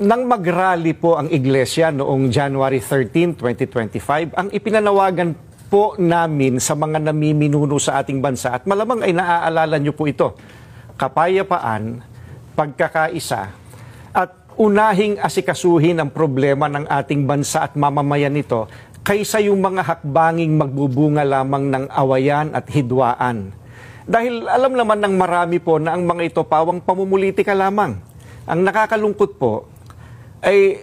Nang mag-rally po ang Iglesia noong January 13, 2025, ang ipinanawagan po namin sa mga namiminuno sa ating bansa, at malamang ay naaalala nyo po ito, kapayapaan, pagkakaisa, at unahing asikasuhin ang problema ng ating bansa at mamamayan nito kaysa yung mga hakbanging magbubunga lamang ng awayan at hidwaan. Dahil alam naman ng marami po na ang mga ito pawang pamumulitika lamang. Ang nakakalungkot po ay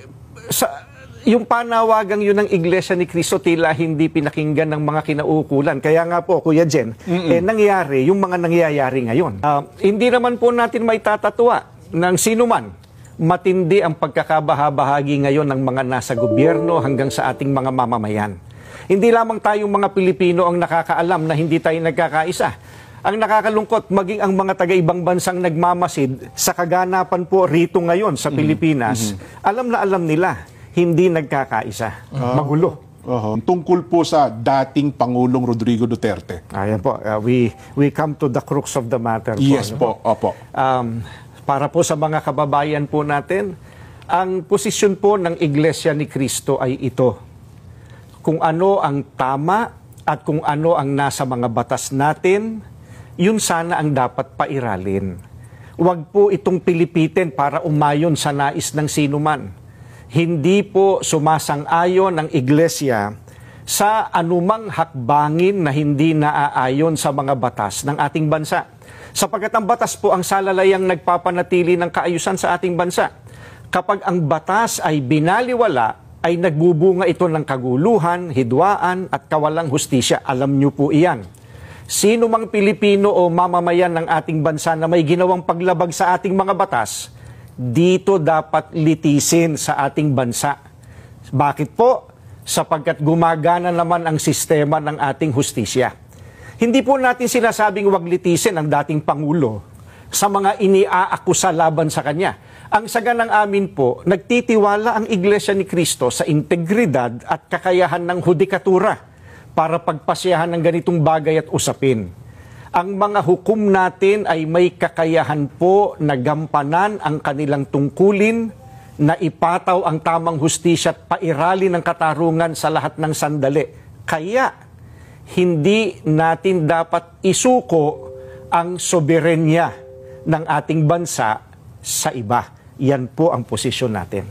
yung panawagang yun ng Iglesia ni Cristo tila hindi pinakinggan ng mga kinauukulan. Kaya nga po, Kuya Jen, nangyari yung mga nangyayari ngayon. Hindi naman po natin may tatatwa ng sino man. Matindi ang pagkakabahabahagi ngayon ng mga nasa gobyerno hanggang sa ating mga mamamayan. Hindi lamang tayong mga Pilipino ang nakakaalam na hindi tayo nagkakaisa. Ang nakakalungkot, maging ang mga taga-ibang bansang nagmamasid sa kaganapan po rito ngayon sa Pilipinas, alam na alam nila, hindi nagkakaisa. Magulo. Tungkol po sa dating Pangulong Rodrigo Duterte. Ayan po, we come to the crux of the matter po. Yes po, opo. Para po sa mga kababayan po natin, ang posisyon po ng Iglesia ni Cristo ay ito. Kung ano ang tama at kung ano ang nasa mga batas natin, yun sana ang dapat pairalin. Huwag po itong pilipitin para umayon sa nais ng sinuman. Hindi po sumasang-ayon ang Iglesia sa anumang hakbangin na hindi naaayon sa mga batas ng ating bansa. Sapagkat ang batas po ang salalayang nagpapanatili ng kaayusan sa ating bansa. Kapag ang batas ay binaliwala, ay nagbubunga ito ng kaguluhan, hidwaan at kawalang hustisya. Alam niyo po iyan. Sino mang Pilipino o mamamayan ng ating bansa na may ginawang paglabag sa ating mga batas, dito dapat litisin sa ating bansa. Bakit po? Sapagkat gumagana naman ang sistema ng ating hustisya. Hindi po natin sinasabing wag litisin ang dating Pangulo sa mga iniaakusa laban sa kanya. Ang saganang amin po, nagtitiwala ang Iglesia ni Cristo sa integridad at kakayahan ng hudikatura para pagpasyahan ng ganitong bagay at usapin. Ang mga hukom natin ay may kakayahan po na gampanan ang kanilang tungkulin, na ipataw ang tamang hustisya at pairali ng katarungan sa lahat ng sandali. Kaya, hindi natin dapat isuko ang soberenya ng ating bansa sa iba. Yan po ang posisyon natin.